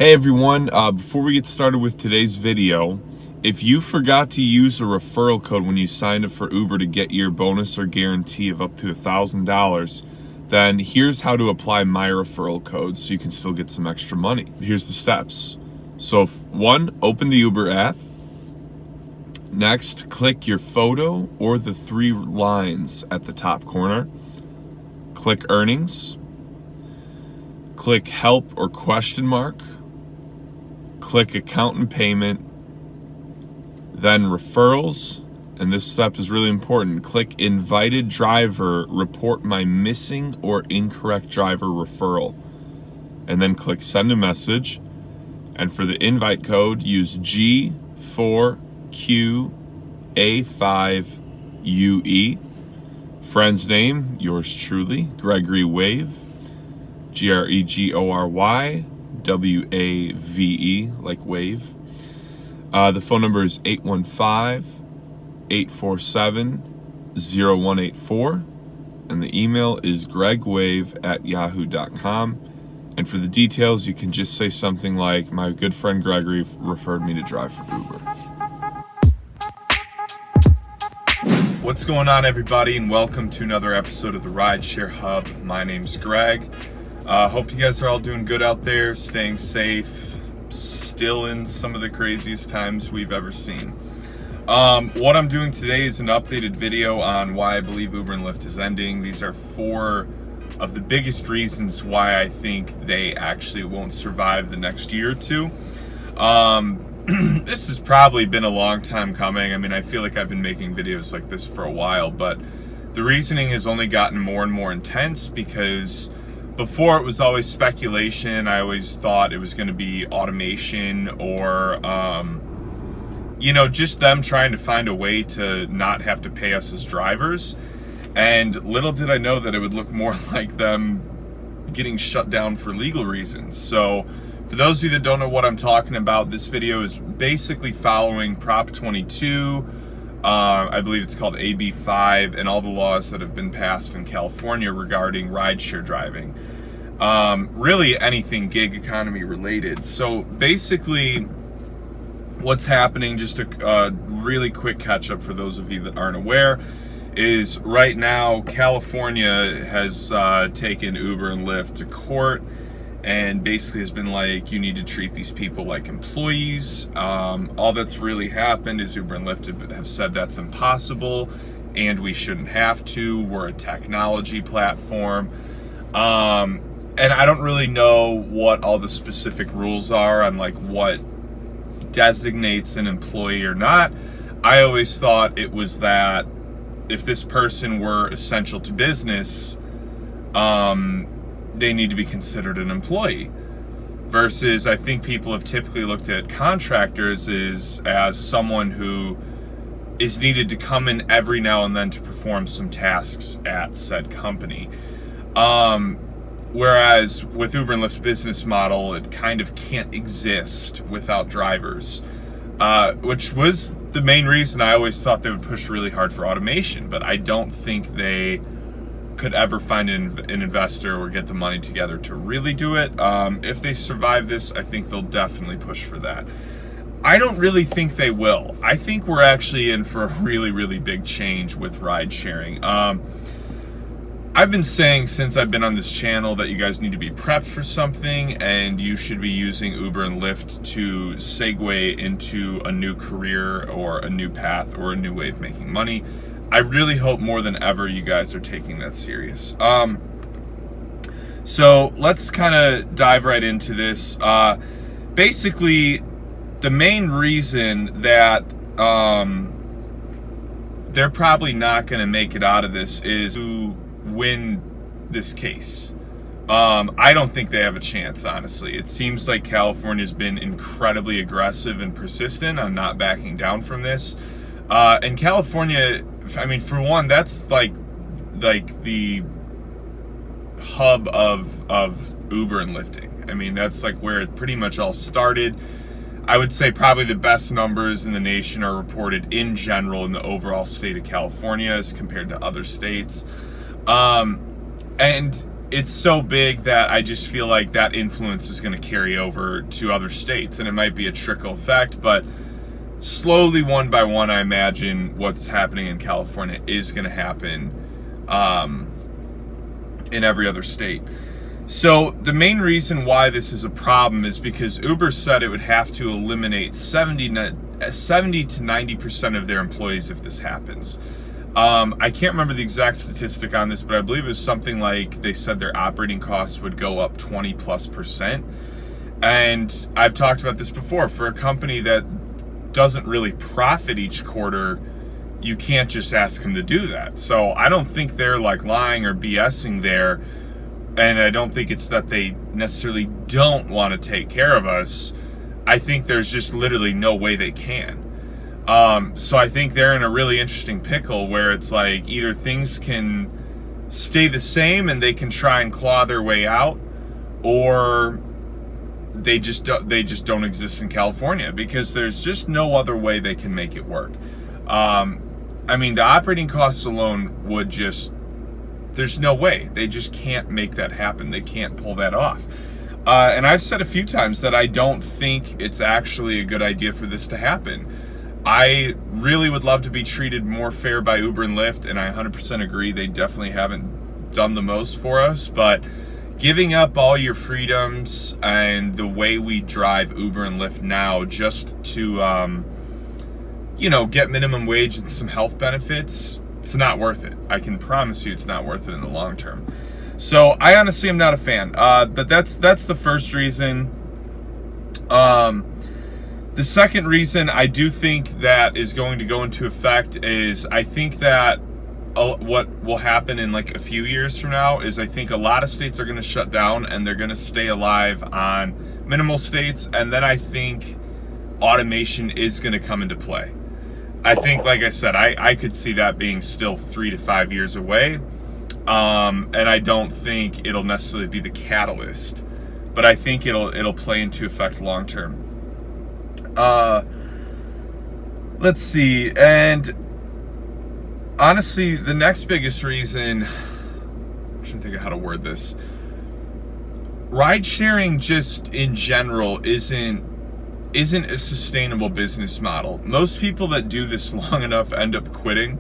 Hey everyone, before we get started with today's video, if you forgot to use a referral code when you signed up for Uber to get your bonus or guarantee of up to $1,000, then here's how to apply my referral code so you can still get some extra money. Here's the steps. So 1, open the Uber app. Next, click your photo or the 3 lines at the top corner. Click earnings. Click help or question mark. Click account and payment, then referrals, and this step is really important. Click invited driver, report my missing or incorrect driver referral, and then click send a message. And for the invite code, use G4QA5UE. Friend's name, yours truly, Gregory Wave, GREGORY WAVE, like wave. The phone number is 815-847-0184, and the email is gregwave@yahoo.com. And for the details, you can just say something like, my good friend Gregory referred me to drive for Uber. What's going on, everybody, and welcome to another episode of the Rideshare Hub. My name's Greg. Hope you guys are all doing good out there, staying safe, still in some of the craziest times we've ever seen. What I'm doing today is an updated video on why I believe Uber and Lyft is ending. These are 4 of the biggest reasons why I think they actually won't survive the next year or 2. This has probably been a long time coming. I mean, I feel like I've been making videos like this for a while, but the reasoning has only gotten more and more intense because before it was always speculation. I always thought it was going to be automation or, just them trying to find a way to not have to pay us as drivers. And little did I know that it would look more like them getting shut down for legal reasons. So for those of you that don't know what I'm talking about, this video is basically following Prop 22. I believe it's called AB 5, and all the laws that have been passed in California regarding rideshare driving. Really anything gig economy related. So basically what's happening, just a really quick catch up for those of you that aren't aware, is right now California has taken Uber and Lyft to court and basically has been like, you need to treat these people like employees. All that's really happened is Uber and Lyft have said that's impossible and we shouldn't have to. We're a technology platform. And I don't really know what all the specific rules are on like what designates an employee or not. I always thought it was that if this person were essential to business, they need to be considered an employee. Versus, I think people have typically looked at contractors as someone who is needed to come in every now and then to perform some tasks at said company. Whereas with Uber and Lyft's business model, it kind of can't exist without drivers, which was the main reason I always thought they would push really hard for automation. But I don't think they could ever find an investor or get the money together to really do it. If they survive this, I think they'll definitely push for that. I don't really think they will. I think we're actually in for a really, really big change with ride sharing. I've been saying since I've been on this channel that you guys need to be prepped for something and you should be using Uber and Lyft to segue into a new career or a new path or a new way of making money. I really hope more than ever you guys are taking that serious. So let's kind of dive right into this. Basically, the main reason that they're probably not going to make it out of this is to win this case. I don't think they have a chance, honestly. It seems like California's been incredibly aggressive and persistent on not backing down from this. And California, I mean, for one, that's like the hub of Uber and Lyfting. I mean, that's like where it pretty much all started. I would say probably the best numbers in the nation are reported in general in the overall state of California as compared to other states. And it's so big that I just feel like that influence is going to carry over to other states, and it might be a trickle effect, but slowly, one by one, I imagine what's happening in California is going to happen in every other state. So the main reason why this is a problem is because Uber said it would have to eliminate 70 to 90% of their employees if this happens. I can't remember the exact statistic on this, but I believe it was something like they said their operating costs would go up 20+%. And I've talked about this before. For a company that doesn't really profit each quarter, you can't just ask them to do that. So I don't think they're like lying or BSing there. And I don't think it's that they necessarily don't want to take care of us. I think there's just literally no way they can. So I think they're in a really interesting pickle where it's like either things can stay the same and they can try and claw their way out, or they just don't exist in California because there's just no other way they can make it work. I mean, the operating costs alone would just, there's no way. They just can't make that happen. They can't pull that off. And I've said a few times that I don't think it's actually a good idea for this to happen. I really would love to be treated more fair by Uber and Lyft, and I 100% agree they definitely haven't done the most for us, but giving up all your freedoms and the way we drive Uber and Lyft now just to, get minimum wage and some health benefits, it's not worth it. I can promise you it's not worth it in the long term. So I honestly am not a fan. But that's the first reason. The second reason I do think that is going to go into effect is I think that what will happen in like a few years from now is I think a lot of states are going to shut down and they're going to stay alive on minimal states. And then I think automation is going to come into play. I think, like I said, I could see that being still 3 to 5 years away. And I don't think it'll necessarily be the catalyst, but I think it'll play into effect long term. Let's see. And honestly, the next biggest reason, I'm trying to think of how to word this. Ride sharing just in general isn't a sustainable business model. Most people that do this long enough end up quitting.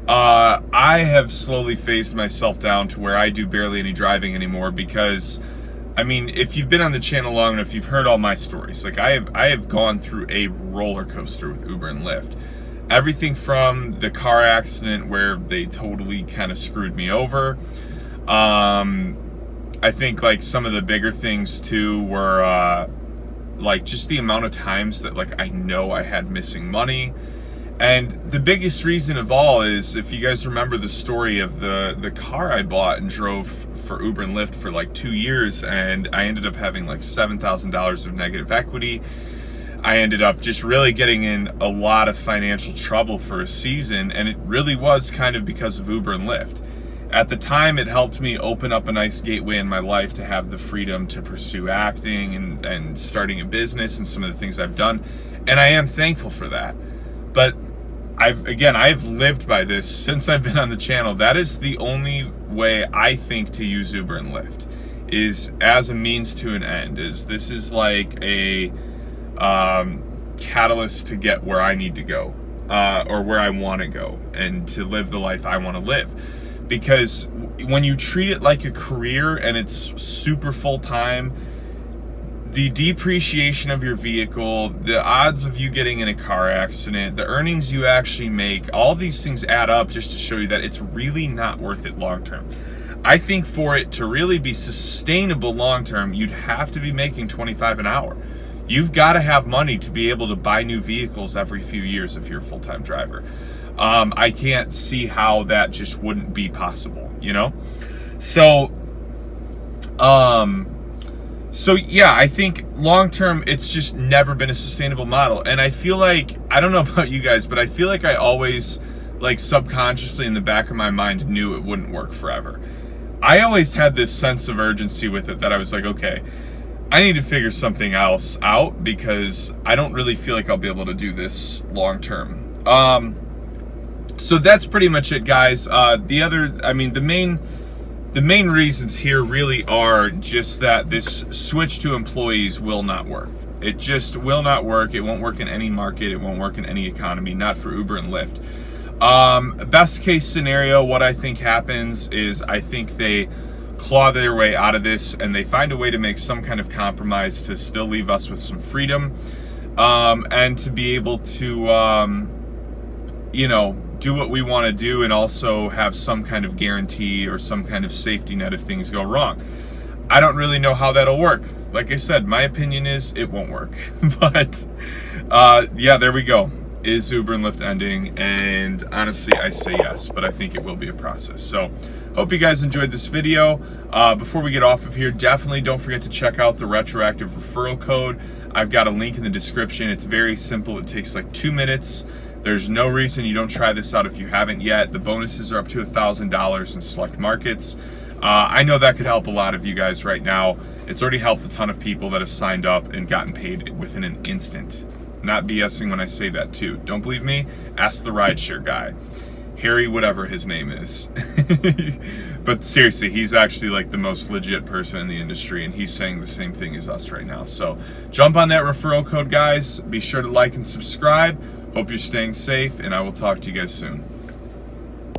I have slowly phased myself down to where I do barely any driving anymore because, I mean, if you've been on the channel long enough, you've heard all my stories. Like I have gone through a roller coaster with Uber and Lyft. Everything from the car accident where they totally kind of screwed me over. I think like some of the bigger things too were like just the amount of times that like I know I had missing money. And the biggest reason of all is, if you guys remember the story of the car I bought and drove for Uber and Lyft for like 2 years, and I ended up having like $7,000 of negative equity. I ended up just really getting in a lot of financial trouble for a season, and it really was kind of because of Uber and Lyft. At the time, it helped me open up a nice gateway in my life to have the freedom to pursue acting and starting a business and some of the things I've done, and I am thankful for that. But I've lived by this since I've been on the channel. That is the only way I think to use Uber and Lyft, is as a means to an end. This is like a catalyst to get where I need to go, or where I want to go, and to live the life I want to live. Because when you treat it like a career and it's super full-time, the depreciation of your vehicle, the odds of you getting in a car accident, the earnings you actually make, all these things add up just to show you that it's really not worth it long term. I think for it to really be sustainable long term, you'd have to be making $25 an hour. You've got to have money to be able to buy new vehicles every few years if you're a full-time driver. I can't see how that just wouldn't be possible, you know? So yeah, I think long term, it's just never been a sustainable model. And I feel like, I don't know about you guys, but I feel like I always, like subconsciously in the back of my mind, knew it wouldn't work forever. I always had this sense of urgency with it that I was like, okay, I need to figure something else out because I don't really feel like I'll be able to do this long term. So that's pretty much it, guys. The the main reasons here really are just that this switch to employees will not work. It just will not work. It won't work in any market. It won't work in any economy, not for Uber and Lyft. Best case scenario, what I think happens is I think they claw their way out of this and they find a way to make some kind of compromise to still leave us with some freedom, and to be able to, you know, do what we want to do and also have some kind of guarantee or some kind of safety net if things go wrong. I don't really know how that'll work. Like I said, my opinion is it won't work. But yeah, there we go. Is Uber and Lyft ending? And honestly, I say yes, but I think it will be a process. So hope you guys enjoyed this video. Before we get off of here, definitely don't forget to check out the retroactive referral code. I've got a link in the description. It's very simple. It takes like 2 minutes. There's no reason you don't try this out if you haven't yet. The bonuses are up to $1,000 in select markets. I know that could help a lot of you guys right now. It's already helped a ton of people that have signed up and gotten paid within an instant. Not BSing when I say that too. Don't believe me? Ask the Rideshare Guy. Harry, whatever his name is. But seriously, he's actually like the most legit person in the industry, and he's saying the same thing as us right now. So jump on that referral code, guys. Be sure to like and subscribe. Hope you're staying safe, and I will talk to you guys soon.